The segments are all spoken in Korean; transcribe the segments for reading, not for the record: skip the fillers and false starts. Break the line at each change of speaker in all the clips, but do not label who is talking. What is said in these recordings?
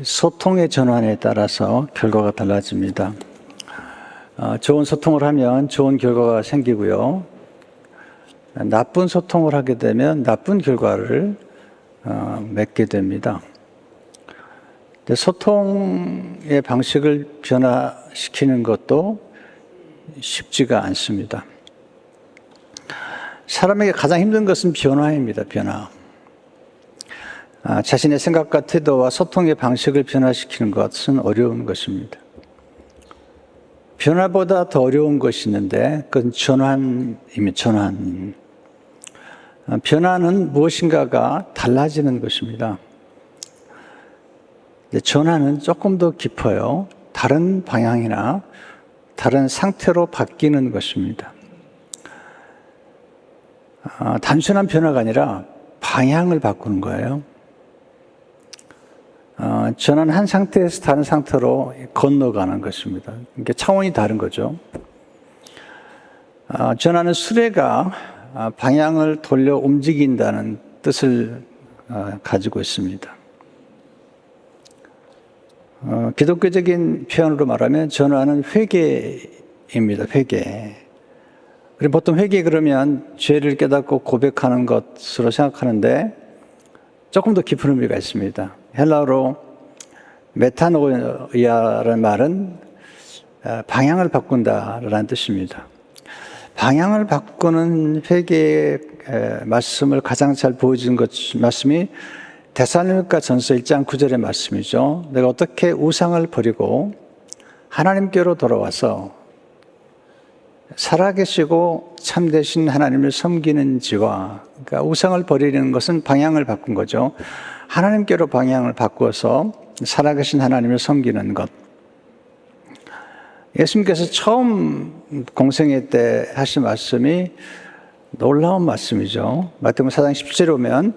소통의 전환에 따라서 결과가 달라집니다. 좋은 소통을 하면 좋은 결과가 생기고요. 나쁜 소통을 하게 되면 나쁜 결과를 맺게 됩니다. 소통의 방식을 변화시키는 것도 쉽지가 않습니다. 사람에게 가장 힘든 것은 변화입니다. 변화. 자신의 생각과 태도와 소통의 방식을 변화시키는 것은 어려운 것입니다. 변화보다 더 어려운 것이 있는데 그건 전환입니다. 전환. 변화는 무엇인가가 달라지는 것입니다. 전환은 조금 더 깊어요. 다른 방향이나 다른 상태로 바뀌는 것입니다. 단순한 변화가 아니라 방향을 바꾸는 거예요. 전환 한 상태에서 다른 상태로 건너가는 것입니다. 이게 차원이 다른 거죠. 전환은 수레가 방향을 돌려 움직인다는 뜻을 가지고 있습니다. 기독교적인 표현으로 말하면 전환은 회개입니다. 회개. 그리고 보통 회개 그러면 죄를 깨닫고 고백하는 것으로 생각하는데 조금 더 깊은 의미가 있습니다. 헬라어로 메타노이아라는 말은 방향을 바꾼다라는 뜻입니다. 방향을 바꾸는 회개의 말씀을 가장 잘 보여준 말씀이 데살로니가 전서 1장 9절의 말씀이죠. 내가 어떻게 우상을 버리고 하나님께로 돌아와서 살아계시고 참되신 하나님을 섬기는지와, 그러니까 우상을 버리는 것은 방향을 바꾼 거죠. 하나님께로 방향을 바꾸어서 살아계신 하나님을 섬기는 것. 예수님께서 처음 공생애 때 하신 말씀이 놀라운 말씀이죠. 마태복음 4장 10절에 오면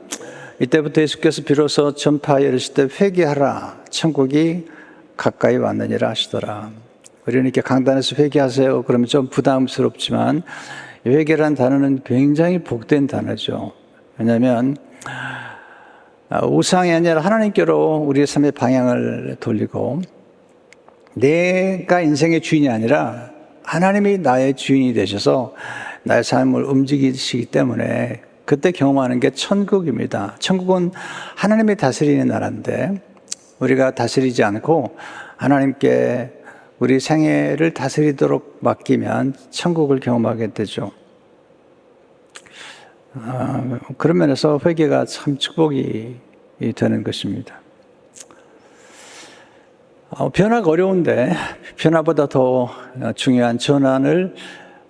이때부터 예수께서 비로소 전파하여 이르실 때 회개하라 천국이 가까이 왔느니라 하시더라. 우리는 이렇게 강단에서 회개하세요 그러면 좀 부담스럽지만 회개라는 단어는 굉장히 복된 단어죠. 왜냐하면 우상이 아니라 하나님께로 우리의 삶의 방향을 돌리고 내가 인생의 주인이 아니라 하나님이 나의 주인이 되셔서 나의 삶을 움직이시기 때문에 그때 경험하는 게 천국입니다. 천국은 하나님이 다스리는 나라인데 우리가 다스리지 않고 하나님께 우리 생애를 다스리도록 맡기면 천국을 경험하게 되죠. 그런 면에서 회개가 참 축복이 되는 것입니다. 변화가 어려운데 변화보다 더 중요한 전환을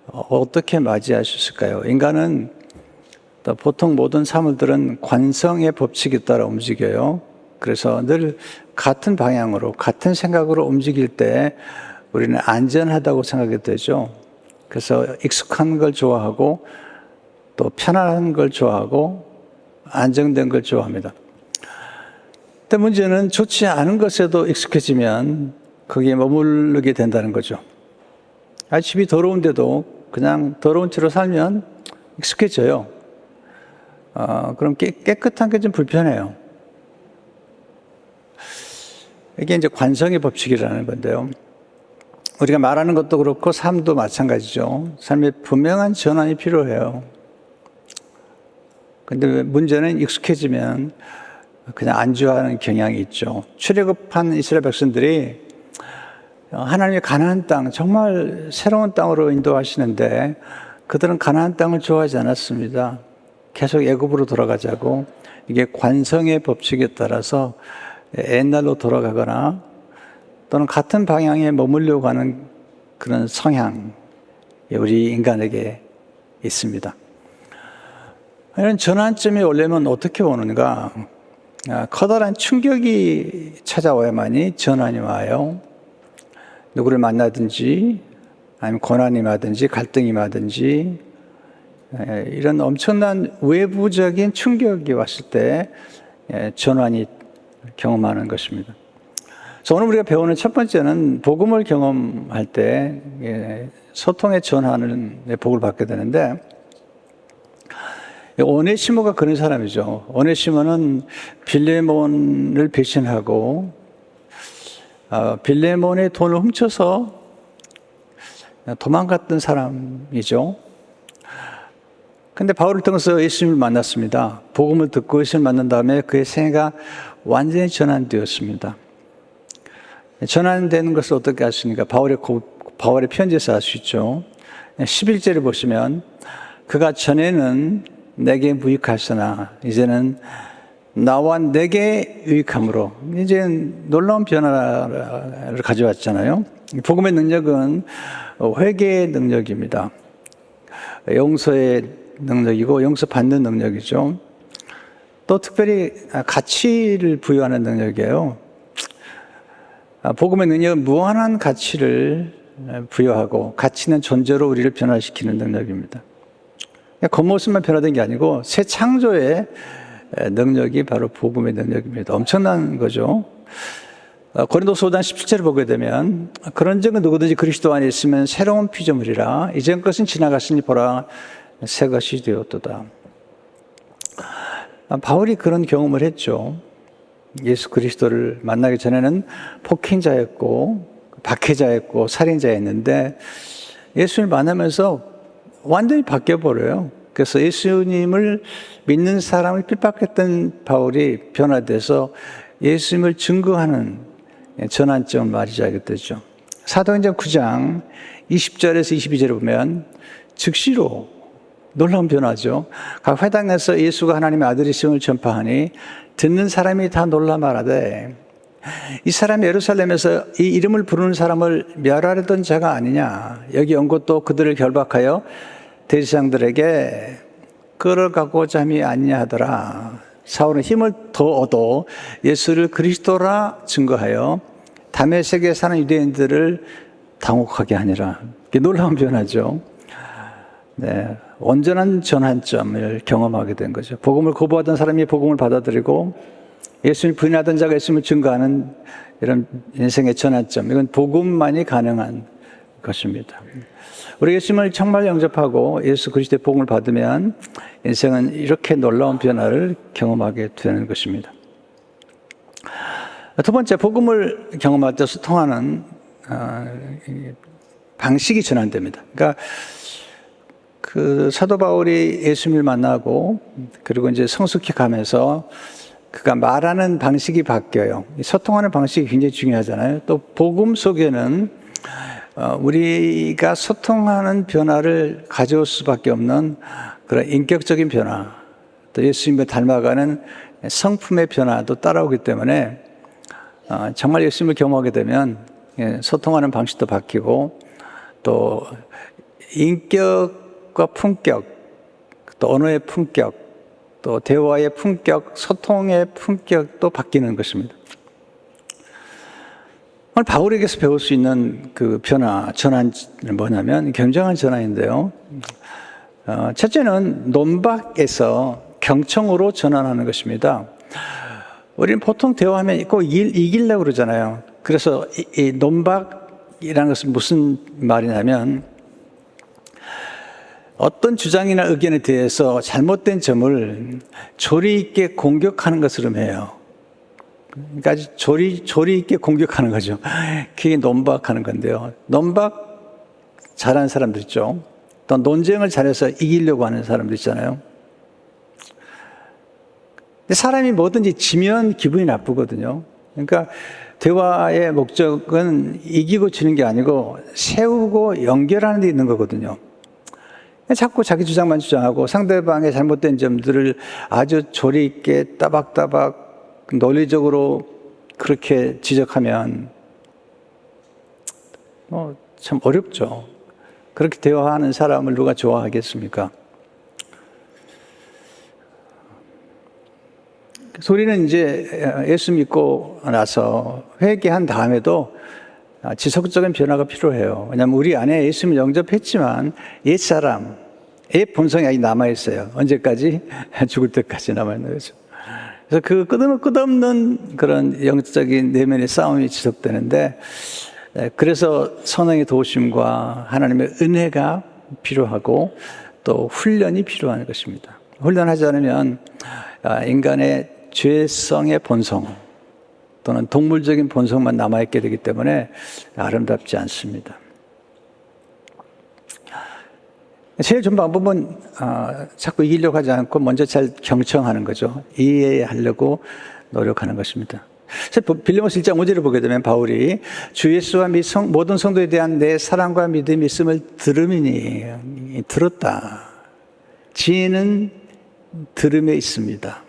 어떻게 맞이할 수 있을까요? 인간은 보통 모든 사물들은 관성의 법칙에 따라 움직여요. 그래서 늘 같은 방향으로, 같은 생각으로 움직일 때 우리는 안전하다고 생각이 되죠. 그래서 익숙한 걸 좋아하고 또 편안한 걸 좋아하고 안정된 걸 좋아합니다. 근데 문제는 좋지 않은 것에도 익숙해지면 거기에 머무르게 된다는 거죠. 집이 더러운데도 그냥 더러운 채로 살면 익숙해져요. 그럼 깨끗한 게 좀 불편해요. 이게 이제 관성의 법칙이라는 건데요. 우리가 말하는 것도 그렇고 삶도 마찬가지죠. 삶에 분명한 전환이 필요해요. 근데 문제는 익숙해지면 그냥 안주하는 경향이 있죠. 출애굽한 이스라엘 백성들이 하나님의 가나안 땅, 정말 새로운 땅으로 인도하시는데 그들은 가나안 땅을 좋아하지 않았습니다. 계속 애굽으로 돌아가자고, 이게 관성의 법칙에 따라서 옛날로 돌아가거나 또는 같은 방향에 머물려고 하는 그런 성향이 우리 인간에게 있습니다. 이런 전환점이 오려면 어떻게 오는가? 커다란 충격이 찾아와야만이 전환이 와요. 누구를 만나든지 아니면 고난이 마든지 갈등이 마든지 이런 엄청난 외부적인 충격이 왔을 때 전환이 경험하는 것입니다. 그래서 오늘 우리가 배우는 첫 번째는 복음을 경험할 때 소통의 전환의 복을 받게 되는데, 오네시모가 그런 사람이죠. 오네시모는 빌레몬을 배신하고 빌레몬의 돈을 훔쳐서 도망갔던 사람이죠. 근데 바울을 통해서 예수님을 만났습니다. 복음을 듣고 예수님을 만난 다음에 그의 생애가 완전히 전환되었습니다. 전환되는 것을 어떻게 아십니까? 바울의 편지에서 알 수 있죠. 11절을 보시면 그가 전에는 내게 무익하였으나 이제는 나와 내게 유익함으로 이제 놀라운 변화를 가져왔잖아요. 복음의 능력은 회개의 능력입니다. 용서의 능력이고 용서받는 능력이죠. 또 특별히 가치를 부여하는 능력이에요. 복음의 능력은 무한한 가치를 부여하고 가치 있는 존재로 우리를 변화시키는 능력입니다. 겉모습만 변화된 게 아니고 새 창조의 능력이 바로 복음의 능력입니다. 엄청난 거죠. 고린도서 5장 17절을 보게 되면 그런즉 누구든지 그리스도 안에 있으면 새로운 피조물이라 이전 것은 지나갔으니 보라 새 것이 되었도다. 바울이 그런 경험을 했죠. 예수 그리스도를 만나기 전에는 폭행자였고 박해자였고 살인자였는데 예수를 만나면서 완전히 바뀌어버려요. 그래서 예수님을 믿는 사람을 핍박했던 바울이 변화돼서 예수님을 증거하는 전환점을 맞이하게 되죠. 사도행전 9장 20절에서 22절을 보면 즉시로 놀라운 변화죠. 각 회당에서 예수가 하나님의 아들이심을 전파하니 듣는 사람이 다 놀라 말하되 이 사람이 예루살렘에서 이 이름을 부르는 사람을 멸하려던 자가 아니냐. 여기 온 것도 그들을 결박하여 대제사장들에게 끌어가고자 함이 아니냐 하더라. 사울은 힘을 더 얻어 예수를 그리스도라 증거하여 다메섹에 사는 유대인들을 당혹하게 하니라. 이게 놀라운 변화죠. 네, 온전한 전환점을 경험하게 된 거죠. 복음을 거부하던 사람이 복음을 받아들이고 예수님을 부인하던 자가 예수님을 증거하는 이런 인생의 전환점. 이건 복음만이 가능한 것입니다. 우리 예수님을 정말 영접하고 예수 그리스도의 복음을 받으면 인생은 이렇게 놀라운 변화를 경험하게 되는 것입니다. 두 번째, 복음을 경험할 때 소통하는 방식이 전환됩니다. 그러니까 그 사도 바울이 예수님을 만나고 그리고 이제 성숙해 가면서 그가 말하는 방식이 바뀌어요. 소통하는 방식이 굉장히 중요하잖아요. 또 복음 속에는 우리가 소통하는 변화를 가져올 수밖에 없는 그런 인격적인 변화, 또 예수님을 닮아가는 성품의 변화도 따라오기 때문에 정말 예수님을 경험하게 되면 소통하는 방식도 바뀌고 또 인격과 품격, 또 언어의 품격, 또 대화의 품격, 소통의 품격도 바뀌는 것입니다. 오늘 바울에게서 배울 수 있는 그 변화, 전환은 뭐냐면 굉장한 전환인데요. 첫째는 논박에서 경청으로 전환하는 것입니다. 우리는 보통 대화하면 꼭 이기려고 그러잖아요. 그래서 이 논박이라는 것은 무슨 말이냐면 어떤 주장이나 의견에 대해서 잘못된 점을 조리 있게 공격하는 것을 의미해요. 그러니까 조리 있게 공격하는 거죠. 그게 논박하는 건데요. 논박 잘하는 사람들 있죠. 또 논쟁을 잘해서 이기려고 하는 사람들 있잖아요. 근데 사람이 뭐든지 지면 기분이 나쁘거든요. 그러니까 대화의 목적은 이기고 지는 게 아니고 세우고 연결하는 데 있는 거거든요. 자꾸 자기 주장만 주장하고 상대방의 잘못된 점들을 아주 조리 있게 따박따박 논리적으로 그렇게 지적하면 참 어렵죠. 그렇게 대화하는 사람을 누가 좋아하겠습니까? 우리는 이제 예수 믿고 나서 회개한 다음에도 지속적인 변화가 필요해요. 왜냐하면 우리 안에 예수님을 영접했지만 옛사람, 옛 본성이 아직 남아있어요. 언제까지? 죽을 때까지 남아있는 거죠. 그래서 그 끝없는 그런 영적인 내면의 싸움이 지속되는데, 그래서 성령의 도우심과 하나님의 은혜가 필요하고 또 훈련이 필요한 것입니다. 훈련하지 않으면 인간의 죄성의 본성 또는 동물적인 본성만 남아있게 되기 때문에 아름답지 않습니다. 제일 좋은 방법은 자꾸 이기려고 하지 않고 먼저 잘 경청하는 거죠. 이해하려고 노력하는 것입니다. 빌립보서 1장 5절을 보게 되면 바울이 주 예수와 모든 성도에 대한 내 사랑과 믿음이 있음을 들음이니 들었다. 지혜는 들음에 있습니다.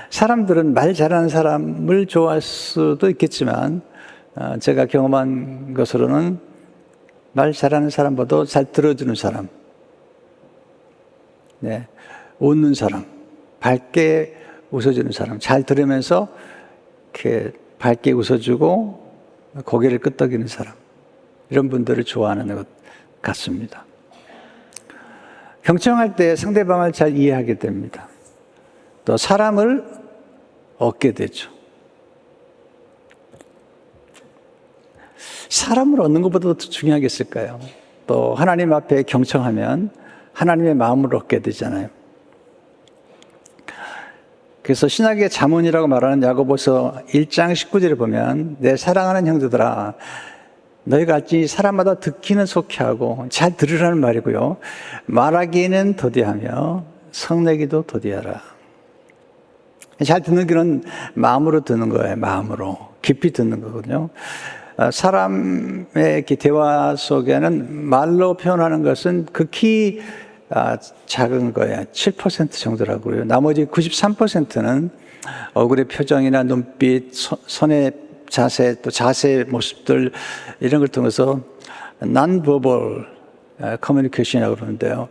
사람들은 말 잘하는 사람을 좋아할 수도 있겠지만 제가 경험한 것으로는 말 잘하는 사람보다 잘 들어주는 사람, 네, 웃는 사람, 밝게 웃어주는 사람, 잘 들으면서 이렇게 밝게 웃어주고 고개를 끄덕이는 사람, 이런 분들을 좋아하는 것 같습니다. 경청할 때 상대방을 잘 이해하게 됩니다. 또 사람을 얻게 되죠. 사람을 얻는 것보다 더 중요하겠을까요? 또 하나님 앞에 경청하면 하나님의 마음을 얻게 되잖아요. 그래서 신약의 자문이라고 말하는 야고보서 1장 19절에 보면 내 사랑하는 형제들아 너희가 알지 사람마다 듣기는 속히 하고 잘 들으라는 말이고요. 말하기는 더디하며 성내기도 더디하라. 잘 듣는 길은 마음으로 듣는 거예요. 마음으로. 깊이 듣는 거거든요. 사람의 대화 속에는 말로 표현하는 것은 극히 작은 거예요. 7% 정도라고요. 나머지 93%는 얼굴의 표정이나 눈빛, 손의 자세, 또 자세의 모습들 이런 걸 통해서 non-verbal communication이라고 그러는데요.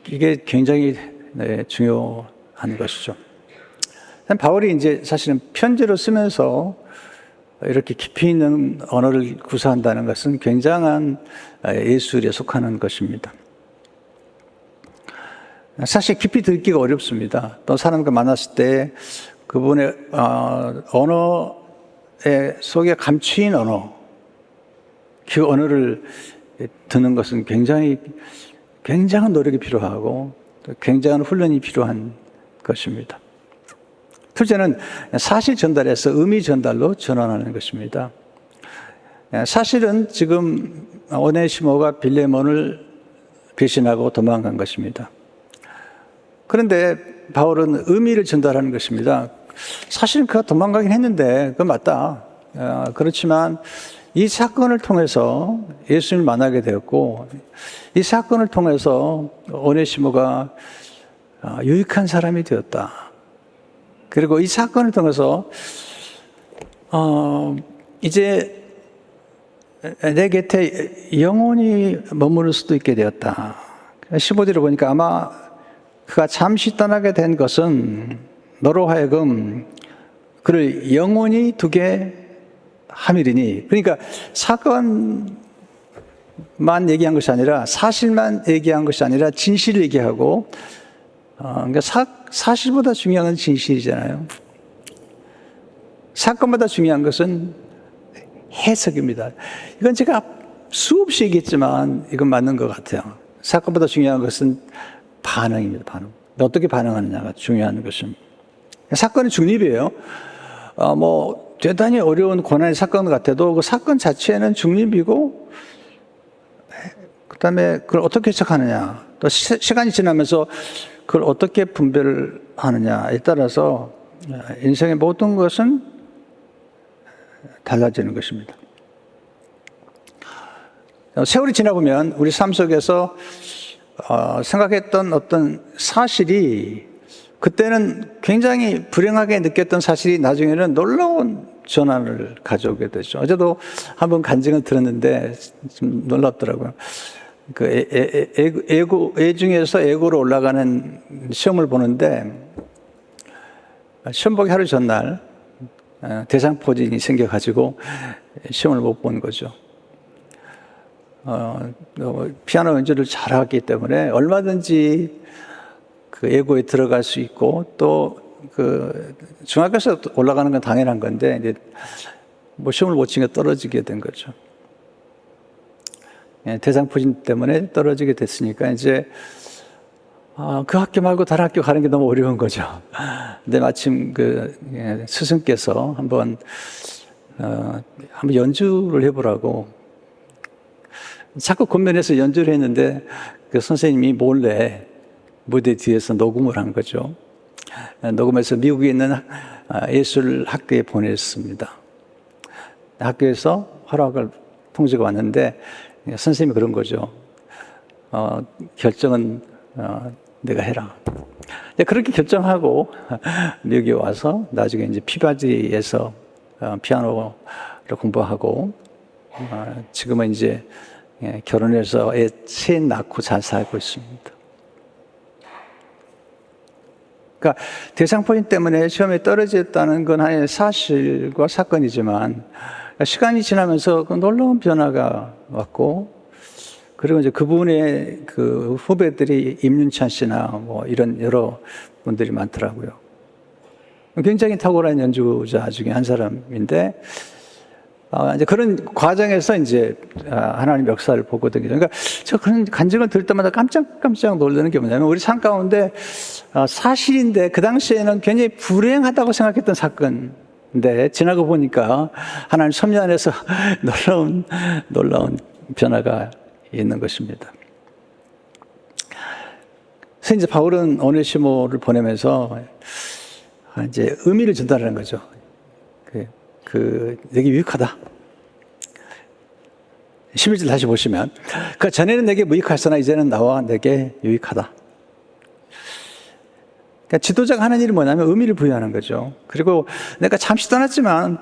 이게 굉장히 중요한 것이죠. 바울이 이제 사실은 편지로 쓰면서 이렇게 깊이 있는 언어를 구사한다는 것은 굉장한 예술에 속하는 것입니다. 사실 깊이 듣기가 어렵습니다. 또 사람과 만났을 때 그분의 언어의 속에 감추인 언어, 그 언어를 듣는 것은 굉장한 노력이 필요하고 굉장한 훈련이 필요한 것입니다. 둘째는 사실 전달에서 의미 전달로 전환하는 것입니다. 사실은 지금 오네시모가 빌레몬을 배신하고 도망간 것입니다. 그런데 바울은 의미를 전달하는 것입니다. 사실은 그가 도망가긴 했는데 그건 맞다. 그렇지만 이 사건을 통해서 예수님을 만나게 되었고 이 사건을 통해서 오네시모가 유익한 사람이 되었다. 그리고 이 사건을 통해서 이제 내 곁에 영원히 머무를 수도 있게 되었다. 15절을 보니까 아마 그가 잠시 떠나게 된 것은 너로 하여금 그를 영원히 두게 함이리니. 그러니까 사건만 얘기한 것이 아니라 사실만 얘기한 것이 아니라 진실을 얘기하고 그러니까 사실보다 중요한 건 진실이잖아요. 사건보다 중요한 것은 해석입니다. 이건 제가 수없이 얘기했지만 이건 맞는 것 같아요. 사건보다 중요한 것은 반응입니다. 반응. 어떻게 반응하느냐가 중요한 것입니다. 사건은 중립이에요. 대단히 어려운 고난의 사건 같아도 그 사건 자체는 중립이고 그다음에 그걸 어떻게 해석하느냐 또 시간이 지나면서 그걸 어떻게 분별하느냐에 따라서 인생의 모든 것은 달라지는 것입니다. 세월이 지나보면 우리 삶 속에서 생각했던 어떤 사실이 그때는 굉장히 불행하게 느꼈던 사실이 나중에는 놀라운 전환을 가져오게 되죠. 어제도 한번 간증을 들었는데 좀 놀랍더라고요. 애 중에서 애고로 올라가는 시험을 보는데 시험 보기 하루 전날 대상포진이 생겨가지고 시험을 못 본 거죠. 피아노 연주를 잘하기 때문에 얼마든지 그 예고에 들어갈 수 있고 또 그 중학교에서 올라가는 건 당연한 건데 이제 시험을 못 치니까 떨어지게 된 거죠. 대상포진 때문에 떨어지게 됐으니까 이제 그 학교 말고 다른 학교 가는 게 너무 어려운 거죠. 근데 마침 스승께서 한번 연주를 해보라고 자꾸 권면해서 연주를 했는데 그 선생님이 몰래 무대 뒤에서 녹음을 한 거죠. 녹음해서 미국에 있는 예술 학교에 보냈습니다. 학교에서 허락을 통지가 왔는데 선생님이 그런 거죠. 결정은 내가 해라. 그렇게 결정하고 미국에 와서 나중에 이제 피바디에서 피아노를 공부하고 지금은 이제 결혼해서 애 셋 낳고 잘 살고 있습니다. 그러니까 대상포진 때문에 시험에 떨어졌다는 건 하나의 사실과 사건이지만 시간이 지나면서 그 놀라운 변화가 왔고 그리고 이제 그분의 그 후배들이 임윤찬 씨나 뭐 이런 여러 분들이 많더라고요. 굉장히 탁월한 연주자 중에 한 사람인데 이제 그런 과정에서 이제 하나님 역사를 보거든요. 그러니까 제가 그런 간증을 들을 때마다 깜짝 놀라는 게 뭐냐면 우리 삶 가운데 사실인데 그 당시에는 굉장히 불행하다고 생각했던 사건인데 지나고 보니까 하나님 섭리 안에서 놀라운 변화가 있는 것입니다. 그래서 이제 바울은 오네시모를 보내면서 이제 의미를 전달하는 거죠. 내게 유익하다. 11절 다시 보시면 그 전에는 내게 무익하였으나 이제는 나와 내게 유익하다. 그러니까 지도자가 하는 일이 뭐냐면 의미를 부여하는 거죠. 그리고 내가 잠시 떠났지만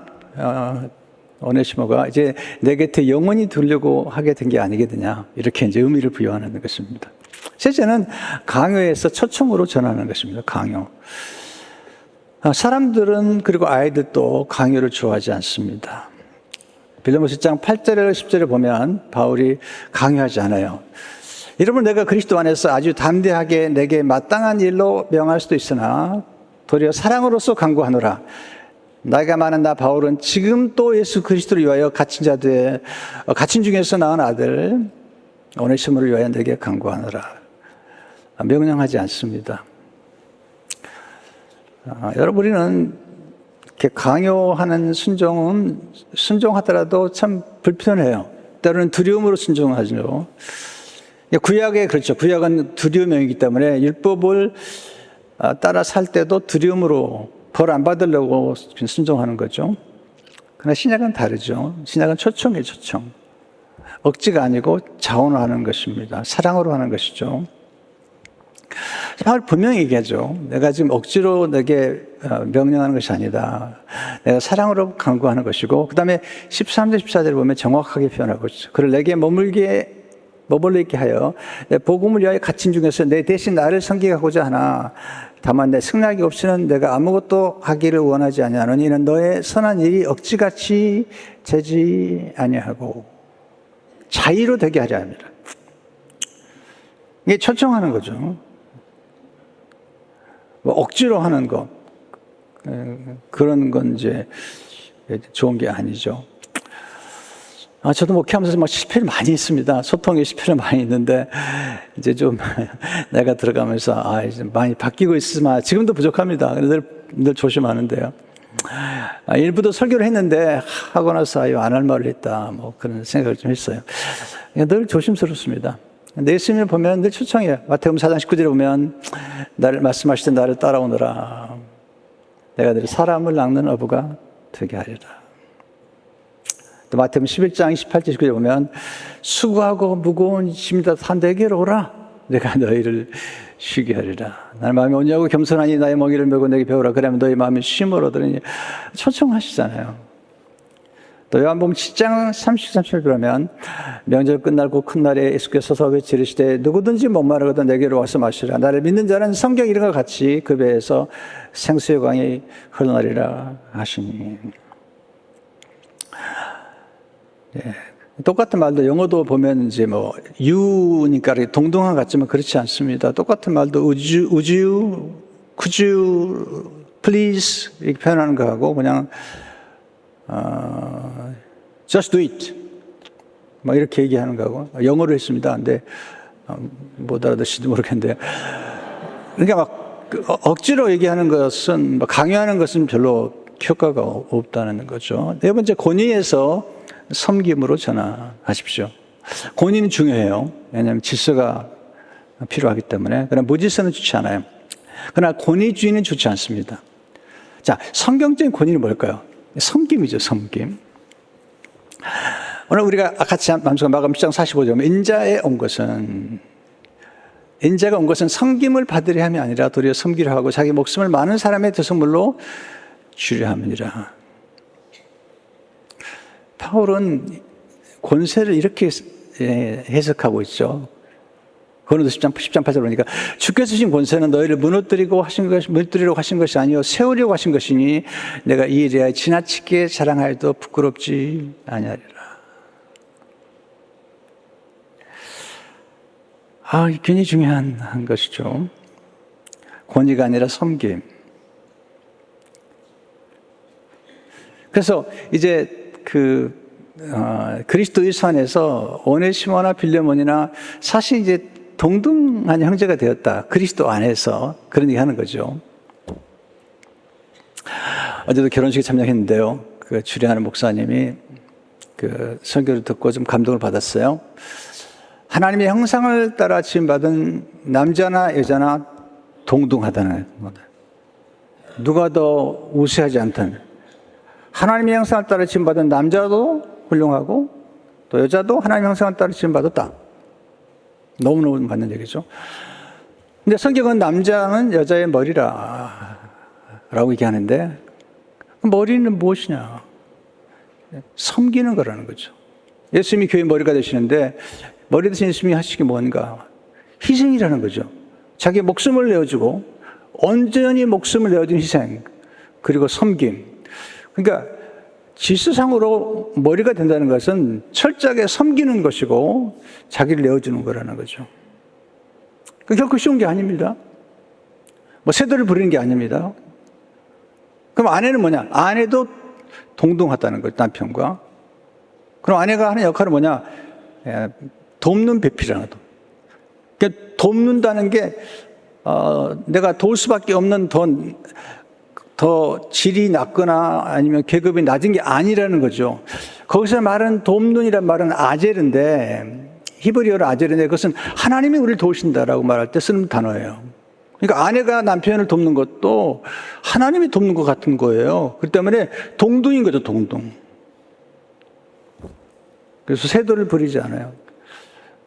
오네시모가 이제 내 곁에 영원히 두려고 하게 된 게 아니겠느냐 이렇게 이제 의미를 부여하는 것입니다. 셋째는 강요에서 초청으로 전하는 것입니다. 강요. 사람들은 그리고 아이들도 강요를 좋아하지 않습니다. 빌립보서 1장 8절에 10절에 보면 바울이 강요하지 않아요. 여러분 내가 그리스도 안에서 아주 담대하게 내게 마땅한 일로 명할 수도 있으나 도리어 사랑으로서 강구하노라. 나이가 많은 나 바울은 지금 또 예수 그리스도를 위하여 갇힌 중에서 낳은 아들 오네시모를 위하여 내게 강구하노라. 명령하지 않습니다. 여러분 우리는 이렇게 강요하는 순종은 순종하더라도 참 불편해요. 때로는 두려움으로 순종하죠. 구약에 그렇죠. 구약은 두려움이기 때문에 율법을 따라 살 때도 두려움으로 벌 안 받으려고 순종하는 거죠. 그러나 신약은 다르죠. 신약은 초청이에요. 초청. 억지가 아니고 자원하는 것입니다. 사랑으로 하는 것이죠. 바울 분명히 얘기하죠. 내가 지금 억지로 내게 명령하는 것이 아니다. 내가 사랑으로 강구하는 것이고 그 다음에 13절 14절을 보면 정확하게 표현하고 있죠. 그를 내게 머물러 있게 하여 내 복음을 위하여 갇힌 중에서 내 대신 나를 섬기고자 하나 다만 내 승낙이 없이는 내가 아무것도 하기를 원하지 아니하노니 이는 너의 선한 일이 억지같이 되지 아니하고 자의로 되게 하려 합니다. 이게 초청하는 거죠. 뭐 억지로 하는 것 그런 건 이제 좋은 게 아니죠. 저도 목회하면서 막 실패를 많이 했습니다. 소통에 실패를 많이 했는데 이제 좀 내가 들어가면서 이제 많이 바뀌고 있으면 지금도 부족합니다. 늘 조심하는데요. 일부도 설교를 했는데 하고 나서 안 할 말을 했다. 뭐 그런 생각을 좀 했어요. 늘 조심스럽습니다. 근데 예수님을 보면 늘 초청해요. 마태복음 4장 19절에 보면 나를 말씀하실 때 나를 따라오너라. 내가 늘 사람을 낚는 어부가 되게 하리라. 또 마태복음 11장 18절 19절에 보면 수고하고 무거운 짐이 다 내게로 오라. 내가 너희를 쉬게 하리라. 나의 마음이 온유하고 겸손하니 나의 멍에를 메고 내게 배우라. 그러면 너희 마음이 쉼을 얻으리니 초청하시잖아요. 또 요한복음 7장 33절에 보면 명절 끝나고 큰 날에 예수께서 서서 외치시되 누구든지 목마르거든 내게로 와서 마시라. 나를 믿는 자는 성경 이름과 같이 그 배에서 생수의 강이 흘러나리라 하시니. 네. 똑같은 말도 영어도 보면 이제 뭐 you니까 동등한 것 같지만 그렇지 않습니다. 똑같은 말도 would you, could you, please 이렇게 표현하는 거하고 그냥 just do it 뭐 이렇게 얘기하는 거하고 영어로 했습니다. 근데 못 알아듣실지 모르겠는데요. 그러니까 억지로 얘기하는 것은, 강요하는 것은 별로 효과가 없다는 거죠. 네 번째, 권위에서 섬김으로 전환하십시오. 권위는 중요해요. 왜냐하면 질서가 필요하기 때문에. 그러나 무질서는 좋지 않아요. 그러나 권위주의는 좋지 않습니다. 자, 성경적인 권위는 뭘까요? 섬김이죠, 섬김. 오늘 우리가 같이 남수가 마감 10장 45절, 인자가 온 것은 섬김을 받으려 함이 아니라 도리어 섬기려 하고 자기 목숨을 많은 사람의 대속물로 주려 함이니라. 바울은 권세를 이렇게 해석하고 있죠. 고린도 10장 8절 보니까 주께서 주신 권세는 너희를 무너뜨리려고 하신 것이 아니요 세우려고 하신 것이니 내가 이 일에 대하여 지나치게 자랑하여도 부끄럽지 아니하리라. 굉장히 중요한 것이죠. 권위가 아니라 섬김. 그래서 이제 그리스도 예수 안에서 오네시모나 빌레몬이나 사실 이제 동등한 형제가 되었다. 그리스도 안에서 그런 얘기 하는 거죠. 어제도 결혼식에 참여했는데요. 주례하는 목사님이 설교를 듣고 좀 감동을 받았어요. 하나님의 형상을 따라 지음받은 남자나 여자나 동등하다는 거다. 누가 더 우세하지 않다는. 하나님의 형상을 따라 지음받은 남자도 훌륭하고 또 여자도 하나님의 형상을 따라 지음받았다. 너무너무 맞는 얘기죠. 근데 성경은 남자는 여자의 머리라 라고 얘기하는데 머리는 무엇이냐? 섬기는 거라는 거죠. 예수님이 교회 머리가 되시는데 머리 대신 예수님이 하시기 뭔가? 희생이라는 거죠. 자기 목숨을 내어주고 온전히 목숨을 내어준 희생 그리고 섬김. 그러니까 질서상으로 머리가 된다는 것은 철저하게 섬기는 것이고 자기를 내어주는 거라는 거죠. 결코 쉬운 게 아닙니다. 세도를 부리는 게 아닙니다. 그럼 아내는 뭐냐? 아내도 동등하다는 거죠. 남편과. 그럼 아내가 하는 역할은 뭐냐? 돕는 배필이라는 거. 그러니까 돕는다는 게 내가 도울 수밖에 없는 더 질이 낮거나 아니면 계급이 낮은 게 아니라는 거죠. 거기서 말은 돕는이란 말은 아젤인데 히브리어로 아젤인데 그것은 하나님이 우리를 도우신다라고 말할 때 쓰는 단어예요. 그러니까 아내가 남편을 돕는 것도 하나님이 돕는 것 같은 거예요. 그렇기 때문에 동등인 거죠, 동등. 그래서 세도를 부리지 않아요.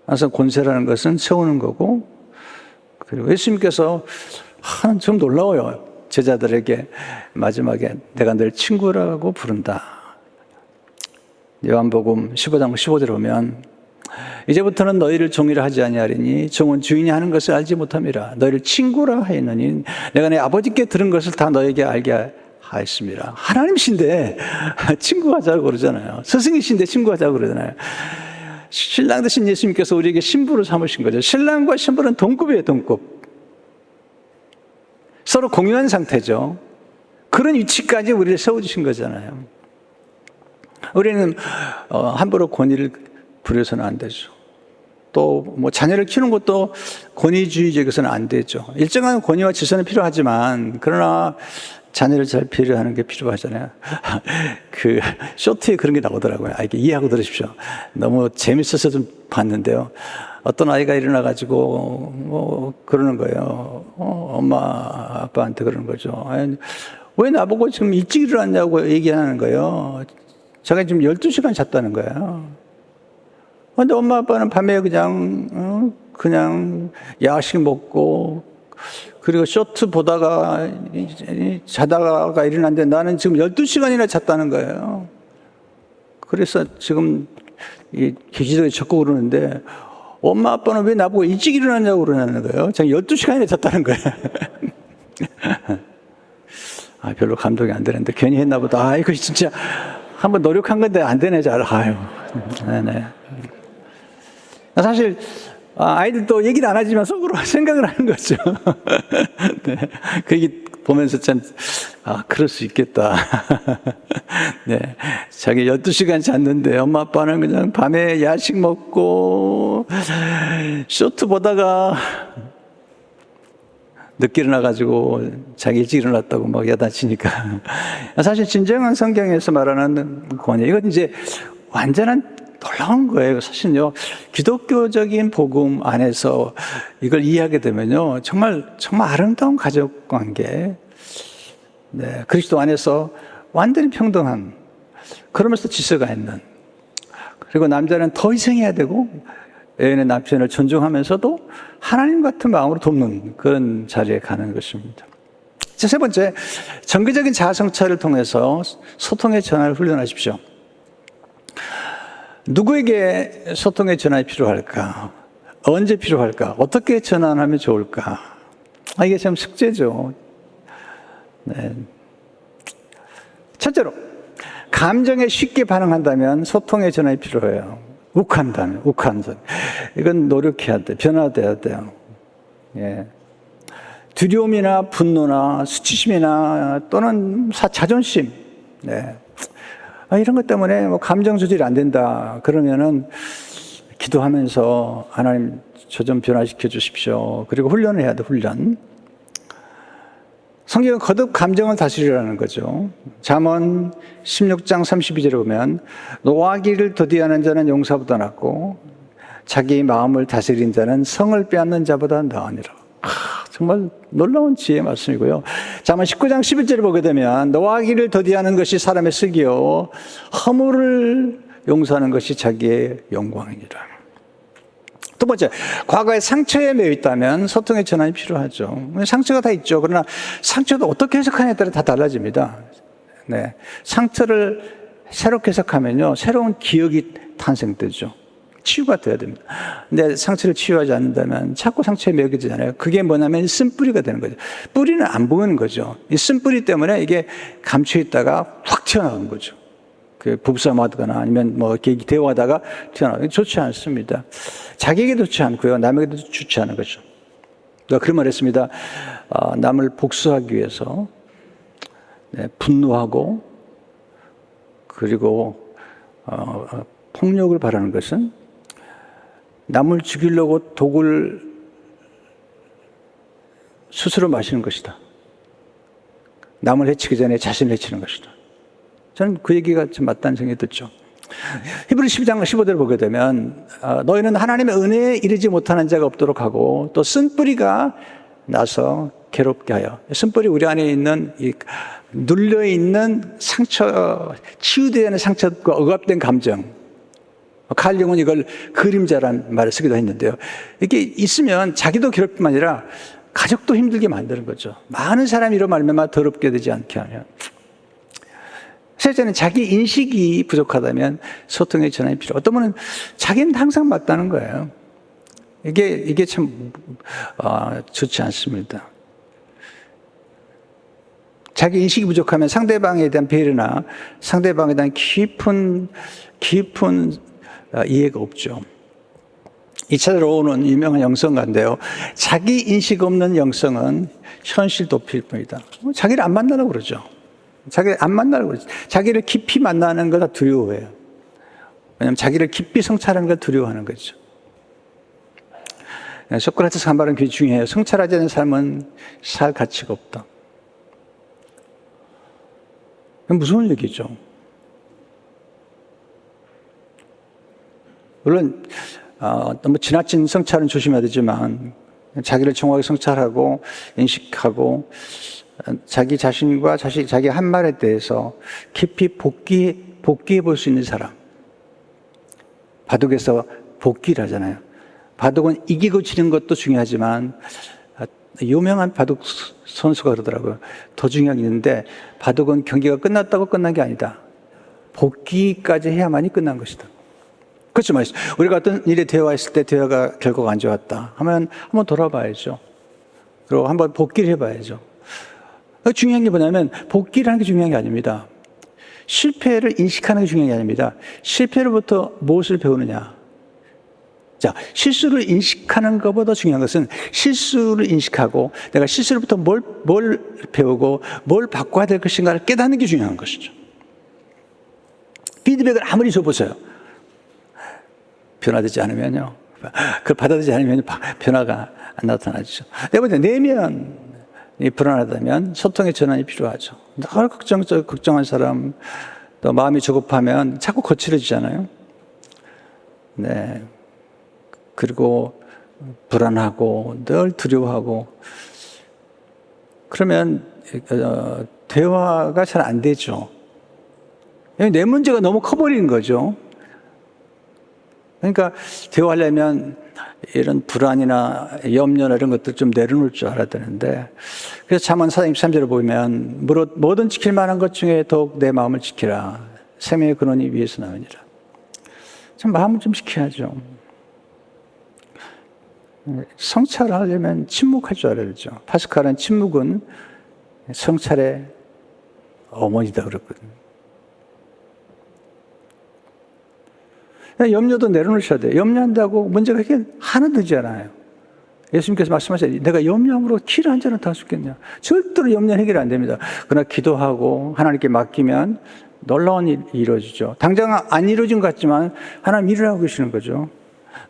그래서 권세라는 것은 세우는 거고, 그리고 예수님께서 좀 놀라워요. 제자들에게 마지막에 내가 널 친구라고 부른다. 요한복음 15장 15절에 보면 이제부터는 너희를 종이라 하지 아니하리니 종은 주인이 하는 것을 알지 못함이라. 너희를 친구라 하였느니 내가 내 아버지께 들은 것을 다 너에게 알게 하였습니다. 하나님이신데 친구하자고 그러잖아요. 스승이신데 친구하자고 그러잖아요. 신랑 되신 예수님께서 우리에게 신부를 삼으신 거죠. 신랑과 신부는 동급이에요, 동급. 서로 공유한 상태죠. 그런 위치까지 우리를 세워주신 거잖아요. 우리는 함부로 권위를 부려서는 안 되죠. 또 자녀를 키우는 것도 권위주의적에서는 안 되죠. 일정한 권위와 질서는 필요하지만 그러나 자녀를 잘 배려하는 게 필요하잖아요. 쇼트에 그런 게 나오더라고요. 이게 이해하고 들으십시오. 너무 재밌어서 좀 봤는데요. 어떤 아이가 일어나가지고, 그러는 거예요. 엄마, 아빠한테 그러는 거죠. 왜 나보고 지금 일찍 일어났냐고 얘기하는 거예요. 제가 지금 12시간 잤다는 거예요. 근데 엄마, 아빠는 밤에 그냥 야식 먹고, 그리고 쇼트 보다가 자다가 일어났는데 나는 지금 12시간이나 잤다는 거예요. 그래서 지금 기지도에 적고 그러는데 엄마 아빠는 왜 나보고 일찍 일어났냐고 그러는 거예요. 제가 12시간이나 잤다는 거예요. 별로 감동이 안 되는데 괜히 했나 보다. 이거 진짜 한번 노력한 건데 안 되네 잘. 네네. 사실 아이들도 얘기를 안 하지만 속으로 생각을 하는 거죠. 네. 그게 보면서 참, 그럴 수 있겠다. 네. 자기 12시간 잤는데 엄마 아빠는 그냥 밤에 야식 먹고 쇼트 보다가 늦게 일어나가지고 자기 일찍 일어났다고 막 야단치니까. 사실 진정한 성경에서 말하는 권위, 이건 이제 완전한 놀라운 거예요. 사실요, 기독교적인 복음 안에서 이걸 이해하게 되면요, 정말 아름다운 가족 관계, 네, 그리스도 안에서 완전히 평등한, 그러면서 질서가 있는, 그리고 남자는 더 희생해야 되고 애인의 남편을 존중하면서도 하나님 같은 마음으로 돕는 그런 자리에 가는 것입니다. 세 번째, 정기적인 자아성찰을 통해서 소통의 전환을 훈련하십시오. 누구에게 소통의 전환이 필요할까? 언제 필요할까? 어떻게 전환하면 좋을까? 이게 참 숙제죠. 네. 첫째로, 감정에 쉽게 반응한다면 소통의 전환이 필요해요. 욱한다면. 이건 노력해야 돼. 변화돼야 돼요. 예. 두려움이나 분노나 수치심이나 또는 자존심. 네. 이런 것 때문에 뭐 감정 조절이 안 된다. 그러면은 기도하면서 하나님 저 좀 변화시켜 주십시오. 그리고 훈련을 해야 돼, 훈련. 성경은 거듭 감정을 다스리라는 거죠. 잠언 16장 32절에 보면 노하기를 더디하는 자는 용사보다 낫고 자기 마음을 다스린 자는 성을 빼앗는 자보다 나으니라. 정말 놀라운 지혜의 말씀이고요. 잠언 19장 11절을 보게 되면 노하기를 더디하는 것이 사람의 쓱이요 허물을 용서하는 것이 자기의 영광이니라. 두 번째, 과거에 상처에 매여 있다면 소통의 전환이 필요하죠. 상처가 다 있죠. 그러나 상처도 어떻게 해석하느냐에 따라 다 달라집니다. 네. 상처를 새롭게 해석하면요, 새로운 기억이 탄생되죠. 치유가 돼야 됩니다. 근데 상처를 치유하지 않는다면 자꾸 상처에 매이게 되잖아요. 그게 뭐냐면 쓴뿌리가 되는 거죠. 뿌리는 안 보이는 거죠. 이 쓴뿌리 때문에 이게 감춰 있다가 확 튀어나오는 거죠. 그 부부싸움 하거나 아니면 뭐 이렇게 대화하다가 튀어나오는 게 좋지 않습니다. 자기에게도 좋지 않고요, 남에게도 좋지 않은 거죠. 내가 그런 말 했습니다. 남을 복수하기 위해서 분노하고 그리고 폭력을 바라는 것은 남을 죽이려고 독을 스스로 마시는 것이다. 남을 해치기 전에 자신을 해치는 것이다. 저는 그 얘기가 좀 맞다는 생각이 듣죠. 히브리 12장 15절을 보게 되면 너희는 하나님의 은혜에 이르지 못하는 자가 없도록 하고 또 쓴뿌리가 나서 괴롭게 하여. 쓴뿌리 우리 안에 있는 이 눌려있는 상처, 치유되어야 하는 상처과 억압된 감정. 칼 융은 이걸 그림자란 말을 쓰기도 했는데요. 이게 있으면 자기도 괴롭을 뿐만 아니라 가족도 힘들게 만드는 거죠. 많은 사람이 이런 말면 더럽게 되지 않게 하면. 셋째는 자기 인식이 부족하다면 소통의 전환이 필요. 어떤 분은 자기는 항상 맞다는 거예요. 이게 참 좋지 않습니다. 자기 인식이 부족하면 상대방에 대한 배려나 상대방에 대한 깊은 이해가 없죠. 2차로 오는 유명한 영성가인데요. 자기 인식 없는 영성은 현실 도피일 뿐이다. 자기를 안 만나려고 그러죠. 자기를 안 만나려고 그러죠. 자기를 깊이 만나는 걸 다 두려워해요. 왜냐하면 자기를 깊이 성찰하는 걸 두려워하는 거죠. 소크라테스 한 말은 굉장히 중요해요. 성찰하지 않는 삶은 살 가치가 없다. 무서운 얘기죠. 물론 너무 지나친 성찰은 조심해야 되지만 자기를 정확하게 성찰하고 인식하고 자기 자신과 자기 한 말에 대해서 깊이 복귀해 볼 수 있는 사람. 바둑에서 복귀를 하잖아요. 바둑은 이기고 지는 것도 중요하지만 유명한 바둑 선수가 그러더라고요. 더 중요한 게 있는데 바둑은 경기가 끝났다고 끝난 게 아니다. 복귀까지 해야만이 끝난 것이다. 그렇죠, 말이죠. 우리가 어떤 일에 대화했을 때 대화가 결과가 안 좋았다 하면 한번 돌아봐야죠. 그리고 한번 복귀를 해봐야죠. 중요한 게 뭐냐면 복귀를 하는 게 중요한 게 아닙니다. 실패를 인식하는 게 중요한 게 아닙니다. 실패로부터 무엇을 배우느냐. 자, 실수를 인식하는 것보다 중요한 것은 실수를 인식하고 내가 실수로부터 뭘 배우고 뭘 바꿔야 될 것인가를 깨닫는 게 중요한 것이죠. 피드백을 아무리 줘보세요. 변화되지 않으면요. 그걸 받아들이지 않으면 변화가 안 나타나죠. 네 번째, 내면. 불안하다면 소통의 전환이 필요하죠. 늘 걱정한 사람, 또 마음이 조급하면 자꾸 거칠어지잖아요. 네. 그리고 불안하고 늘 두려워하고 그러면 대화가 잘 안 되죠. 내 문제가 너무 커버리는 거죠. 그러니까 대화하려면 이런 불안이나 염려나 이런 것들 좀 내려놓을 줄 알아야 되는데, 그래서 잠언 4장 23절을 보면 뭐든 지킬 만한 것 중에 더욱 내 마음을 지키라. 생명의 근원이 위에서 나오니라. 참 마음을 좀 지켜야죠. 성찰을 하려면 침묵할 줄 알아야죠. 파스칼은 침묵은 성찰의 어머니다 그랬거든요. 염려도 내려놓으셔야 돼요. 염려한다고 문제가 해결 하나도 되지 않아요. 예수님께서 말씀하셨어요. 내가 염려함으로 키를 한 잔은 다 죽겠냐. 절대로 염려는 해결이 안 됩니다. 그러나 기도하고 하나님께 맡기면 놀라운 일이 이루어지죠. 당장 안 이루어진 것 같지만 하나님 일을 하고 계시는 거죠.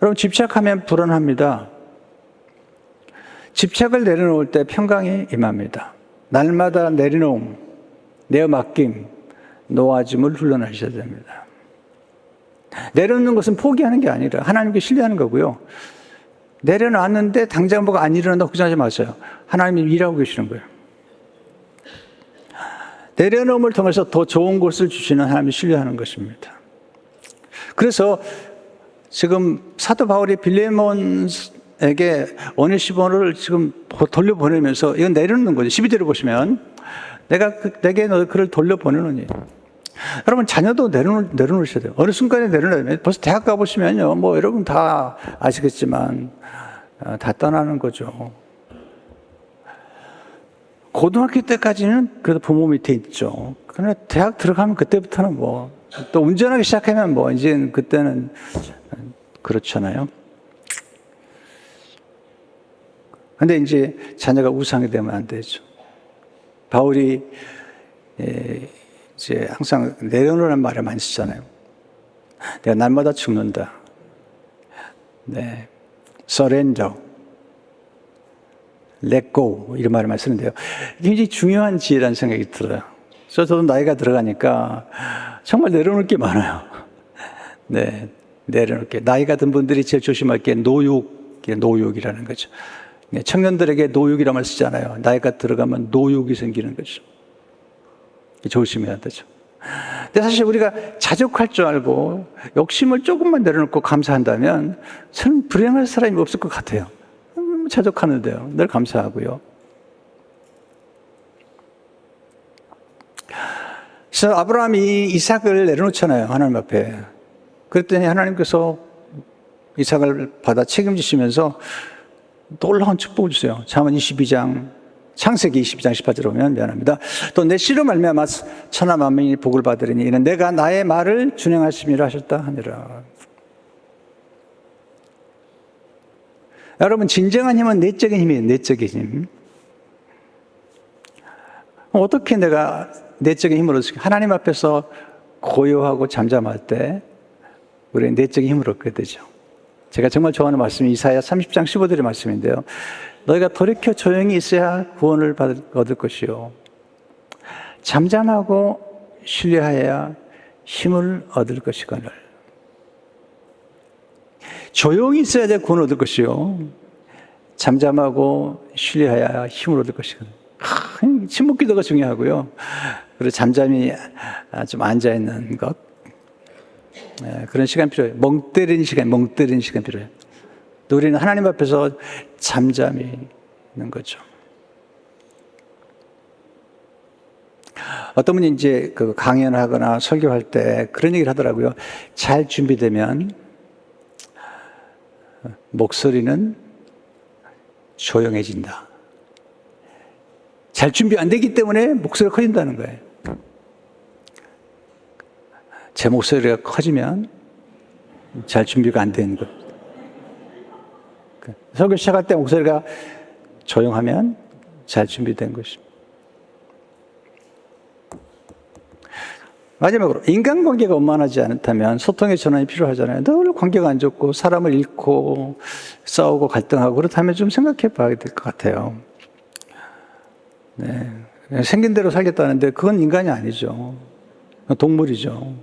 여러분, 집착하면 불안합니다. 집착을 내려놓을 때 평강이 임합니다. 날마다 내려놓음, 내어 맡김, 놓아짐을 훈련하셔야 됩니다. 내려놓는 것은 포기하는 게 아니라 하나님께 신뢰하는 거고요. 내려놨는데 당장 뭐가 안 일어난다고 걱정하지 마세요. 하나님이 일하고 계시는 거예요. 내려놓음을 통해서 더 좋은 것을 주시는 하나님을 신뢰하는 것입니다. 그래서 지금 사도 바울이 빌레몬에게 오네시모를 지금 돌려보내면서 이건 내려놓는 거죠. 12절을 보시면 내게 너 그를 돌려보내노니. 여러분, 자녀도 내려놓으셔야 돼요. 어느 순간에 내려놓으면 벌써 대학 가보시면요, 뭐 여러분 다 아시겠지만 다 떠나는 거죠. 고등학교 때까지는 그래도 부모 밑에 있죠. 그러나 대학 들어가면 그때부터는 뭐 또 운전하기 시작하면 뭐 이제 그때는 그렇잖아요. 근데 이제 자녀가 우상이 되면 안 되죠. 바울이 이제 항상 내려놓으라는 말을 많이 쓰잖아요. 내가 날마다 죽는다. 네. surrender, let go 이런 말을 많이 쓰는데요. 굉장히 중요한 지혜라는 생각이 들어요. 저도 나이가 들어가니까 정말 내려놓을 게 많아요. 네, 내려놓을 게. 나이가 든 분들이 제일 조심할 게 노욕이라는 거죠. 청년들에게 노욕이라는 말 쓰잖아요. 나이가 들어가면 노욕이 생기는 거죠. 조심해야 되죠. 근데 사실 우리가 자족할 줄 알고 욕심을 조금만 내려놓고 감사한다면 저는 불행할 사람이 없을 것 같아요. 자족하는데요. 늘 감사하고요. 그래서 아브라함이 이삭을 내려놓잖아요. 하나님 앞에. 그랬더니 하나님께서 이삭을 받아 책임지시면서 놀라운 축복을 주세요. 잠언 22장, 창세기 22장 18절 보면 미안합니다. 또 내 씨로 말미암아 천하 만민이 복을 받으리니 이는 내가 나의 말을 준행하심이라 하셨다 하니라. 여러분, 진정한 힘은 내적인 힘이에요. 내적인 힘. 어떻게 내가 내적인 힘을 얻을까? 하나님 앞에서 고요하고 잠잠할 때 우리는 내적인 힘을 얻게 되죠. 제가 정말 좋아하는 말씀이 이사야 30장 15절의 말씀인데요. 너희가 돌이켜 조용히 있어야 구원을 얻을 것이요. 잠잠하고 신뢰하여야 힘을 얻을 것이거늘. 조용히 있어야 돼 구원을 얻을 것이요. 잠잠하고 신뢰하여야 힘을 얻을 것이거늘. 침묵 기도가 중요하고요. 그리고 잠잠히 좀 앉아있는 것. 그런 시간 필요해요. 멍 때리는 시간 필요해요. 우리는 하나님 앞에서 잠잠히 있는 거죠. 어떤 분이 이제 그 강연하거나 설교할 때 그런 얘기를 하더라고요. 잘 준비되면 목소리는 조용해진다. 잘 준비 안 되기 때문에 목소리가 커진다는 거예요. 제 목소리가 커지면 잘 준비가 안 되는 것. 설교 시작할 때 목소리가 조용하면 잘 준비된 것입니다. 마지막으로 인간관계가 원만하지 않다면 소통의 전환이 필요하잖아요. 늘 관계가 안 좋고 사람을 잃고 싸우고 갈등하고 그렇다면 좀 생각해 봐야 될 것 같아요. 네. 생긴 대로 살겠다는데 그건 인간이 아니죠. 동물이죠.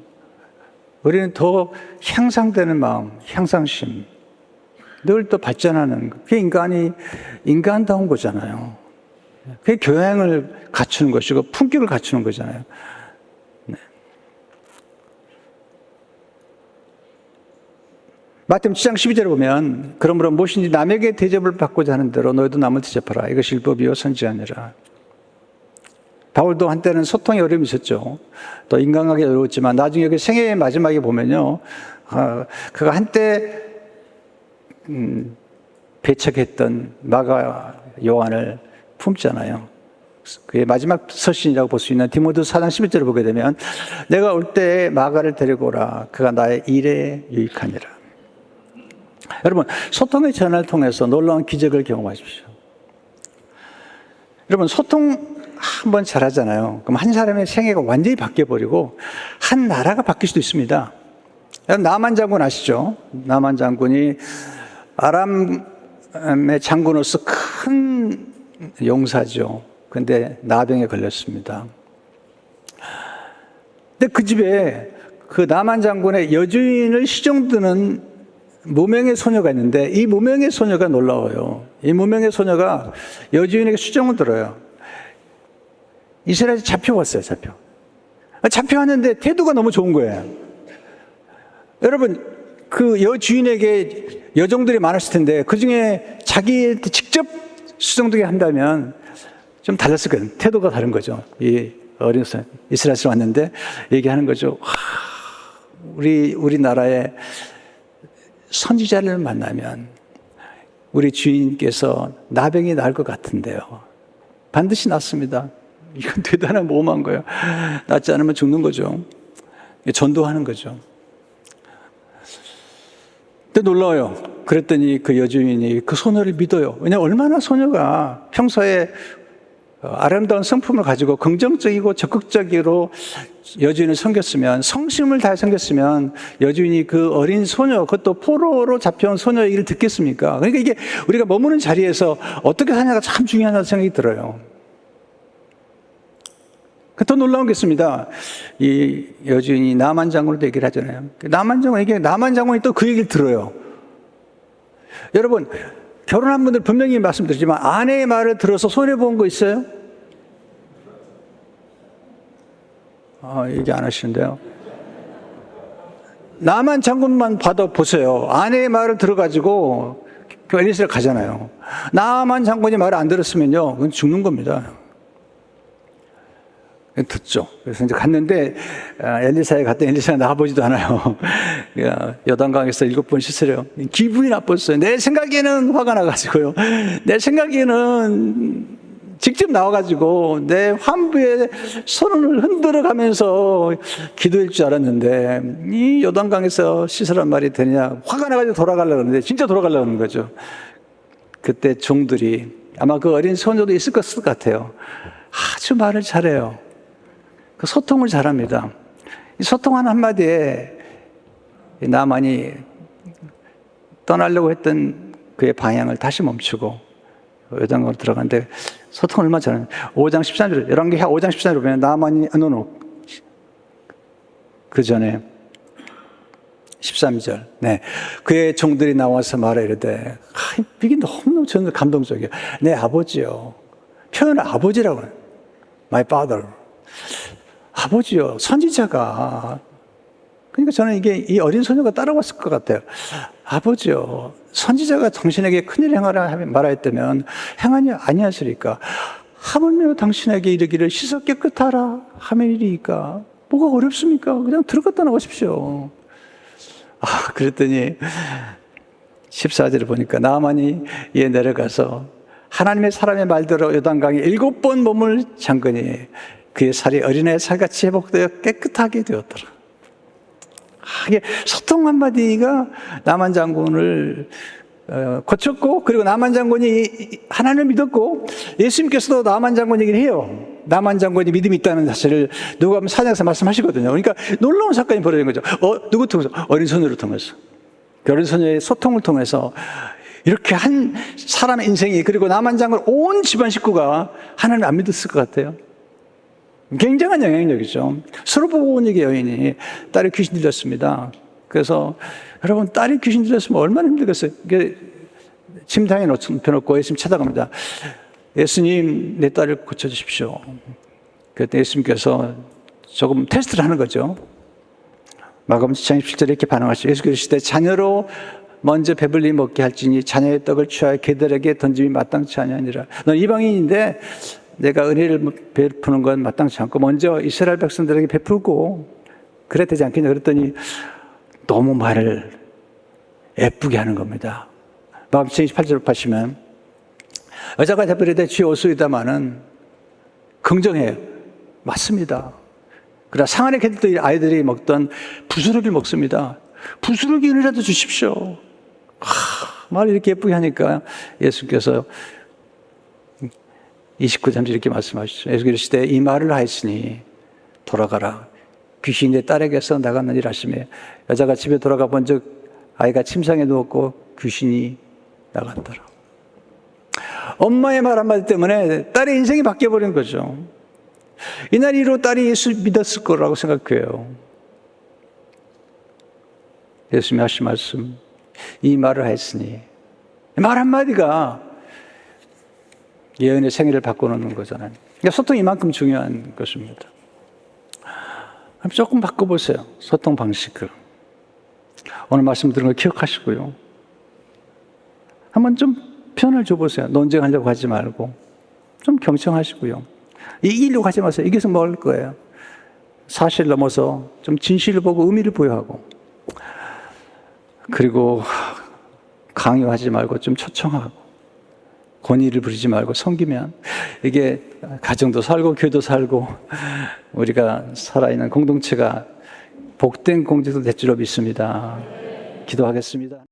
우리는 더 향상되는 마음, 향상심, 늘 또 발전하는, 그게 인간다운 거잖아요. 그게 교양을 갖추는 것이고 품격을 갖추는 거잖아요. 네. 마태복음 7장 12절에 보면 그러므로 무엇인지 남에게 대접을 받고자 하는 대로 너희도 남을 대접하라. 이것이 율법이요 선지자니라. 바울도 한때는 소통에 어려움이 있었죠. 또 인간관계 어려웠지만 나중에 그 생애의 마지막에 보면요, 그가 한때 배척했던 마가 요한을 품잖아요. 그의 마지막 서신이라고 볼 수 있는 디모데 4장 11절을 보게 되면 내가 올 때 마가를 데리고 오라. 그가 나의 일에 유익하니라. 여러분, 소통의 전환을 통해서 놀라운 기적을 경험하십시오. 여러분, 소통 한번 잘하잖아요. 그럼 한 사람의 생애가 완전히 바뀌어버리고 한 나라가 바뀔 수도 있습니다. 나만 장군 아시죠? 나만 장군이 아람의 장군으로서 큰 용사죠. 근데 나병에 걸렸습니다. 근데 그 집에 그 나만 장군의 여주인을 시종드는 무명의 소녀가 있는데 이 무명의 소녀가 놀라워요. 이 무명의 소녀가 여주인에게 시종을 들어요. 이스라엘에 잡혀왔어요, 잡혀왔는데 태도가 너무 좋은 거예요. 여러분, 그 여주인에게 여종들이 많았을 텐데 그 중에 자기한테 직접 수종되게 한다면 좀 달랐을 거예요. 태도가 다른 거죠. 이 어린 이스라엘에서 왔는데 얘기하는 거죠. 우리나라에 선지자를 만나면 우리 주인께서 나병이 날 것 같은데요. 반드시 낫습니다. 이건 대단한 모험한 거예요. 낫지 않으면 죽는 거죠. 전도하는 거죠. 근데 놀라워요. 그랬더니 그 여주인이 그 소녀를 믿어요. 왜냐하면 얼마나 소녀가 평소에 아름다운 성품을 가지고 긍정적이고 적극적으로 여주인을 섬겼으면, 성심을 다해 섬겼으면 여주인이 그 어린 소녀, 그것도 포로로 잡혀온 소녀의 일을 듣겠습니까? 그러니까 이게 우리가 머무는 자리에서 어떻게 사냐가 참 중요하다는 생각이 들어요. 더 놀라운 게 있습니다. 이 여주인이 나만 장군으로 얘기를 하잖아요. 나만 장군이 또 그 얘기를 들어요. 여러분, 결혼한 분들 분명히 말씀드리지만 아내의 말을 들어서 손해본 거 있어요? 얘기 안 하시는데요. 나만 장군만 받아보세요. 아내의 말을 들어가지고 엘리사를 가잖아요. 나만 장군이 말을 안 들었으면요, 그건 죽는 겁니다. 듣죠. 그래서 이제 갔는데 엘리사에 갔더니 엘리사가 나와보지도 않아요. 요단강에서 7번 씻으래요. 기분이 나빴어요. 내 생각에는 화가 나가지고요. 내 생각에는 직접 나와가지고 내 환부의 손을 흔들어 가면서 기도할 줄 알았는데 이 요단강에서 씻으란 말이 되냐. 화가 나가지고 돌아가려고 하는데 진짜 돌아가려고 하는 거죠. 그때 종들이 아마 그 어린 소녀도 있을 것 같아요. 아주 말을 잘해요. 그 소통을 잘합니다. 이 소통 한마디에 나만이 떠나려고 했던 그의 방향을 다시 멈추고 요단강으로 들어갔는데 소통을 얼마나 잘하냐. 5장 13절, 열왕기하 5장 13절에 보면 나만이 그 전에 13절, 네, 그의 종들이 나와서 말해 이르되, 이게 너무 저는 감동적이에요. 내 아버지요. 표현을 아버지라고 해요. My father. 아버지요. 선지자가. 그러니까 저는 이 어린 소녀가 따라왔을 것 같아요. 아버지요. 선지자가 당신에게 큰일 행하라 말하였다면 행하니 아니하시리까? 하물며 당신에게 이르기를 씻어 깨끗하라 하면 이리이까? 뭐가 어렵습니까? 그냥 들어갔다 나오십시오. 그랬더니 14절을 보니까 나만이 내려가서 하나님의 사람의 말대로 요단강에 7번 몸을 잠그니 그의 살이 어린애 살같이 회복되어 깨끗하게 되었더라. 이게 소통 한마디가 나만 장군을 고쳤고, 그리고 나만 장군이 하나님을 믿었고, 예수님께서도 나만 장군 얘기를 해요. 나만 장군이 믿음이 있다는 사실을 누가복음 4장에서 말씀하시거든요. 그러니까 놀라운 사건이 벌어진 거죠. 누구 통해서? 어린 소녀를 통해서. 그 어린 소녀의 소통을 통해서 이렇게 한 사람의 인생이, 그리고 남한장을 온 집안 식구가 하나님을 안 믿었을 것 같아요. 굉장한 영향력이죠. 스로보니게 여인이 딸이 귀신 들렸습니다. 그래서 여러분, 딸이 귀신 들렸으면 얼마나 힘들겠어요. 이게 침상에 놓고 예수님 찾아갑니다. 예수님, 내 딸을 고쳐주십시오. 그때 예수님께서 조금 테스트를 하는 거죠. 마가복음 7장 17절에 이렇게 반응하시죠. 예수께서 이르시되 자녀로 먼저 배불리 먹게 할지니 자녀의 떡을 취하여 개들에게 던짐이 마땅치 아니하니라. 넌 이방인인데 내가 은혜를 베푸는 건 마땅치 않고 먼저 이스라엘 백성들에게 베풀고 그래야 되지 않겠냐 그랬더니 너무 말을 예쁘게 하는 겁니다. 마가복음 28절을 보시면 여자가 대답이되 주의 오소이다마는 긍정해요. 맞습니다. 그러나 상하의 개들도 아이들이 먹던 부스러기를 먹습니다. 부스러기라도 주십시오. 말을 이렇게 예쁘게 하니까 예수께서 29절 이렇게 말씀하시죠. 예수께서 이르시되 이 말을 하였으니 돌아가라. 귀신이 내 딸에게서 나갔느니라 하시며 여자가 집에 돌아가 본즉 아이가 침상에 누웠고 귀신이 나갔더라. 엄마의 말 한마디 때문에 딸의 인생이 바뀌어버린 거죠. 이날 이후로 딸이 예수 믿었을 거라고 생각해요. 예수님이 하신 말씀, 이 말을 했으니, 말 한마디가 예언의 생애를 바꿔놓는 거잖아요. 그러니까 소통이 이만큼 중요한 것입니다. 조금 바꿔보세요. 소통 방식을. 오늘 말씀 들은 거 기억하시고요. 한번 좀 편을 줘보세요. 논쟁하려고 하지 말고 좀 경청하시고요. 이기려고 하지 마세요. 이겨서 먹을 거예요. 사실 넘어서 좀 진실을 보고 의미를 부여하고, 그리고 강요하지 말고 좀 초청하고 권위를 부리지 말고 섬기면 이게 가정도 살고 교회도 살고 우리가 살아있는 공동체가 복된 공동체도 될 줄로 믿습니다. 기도하겠습니다.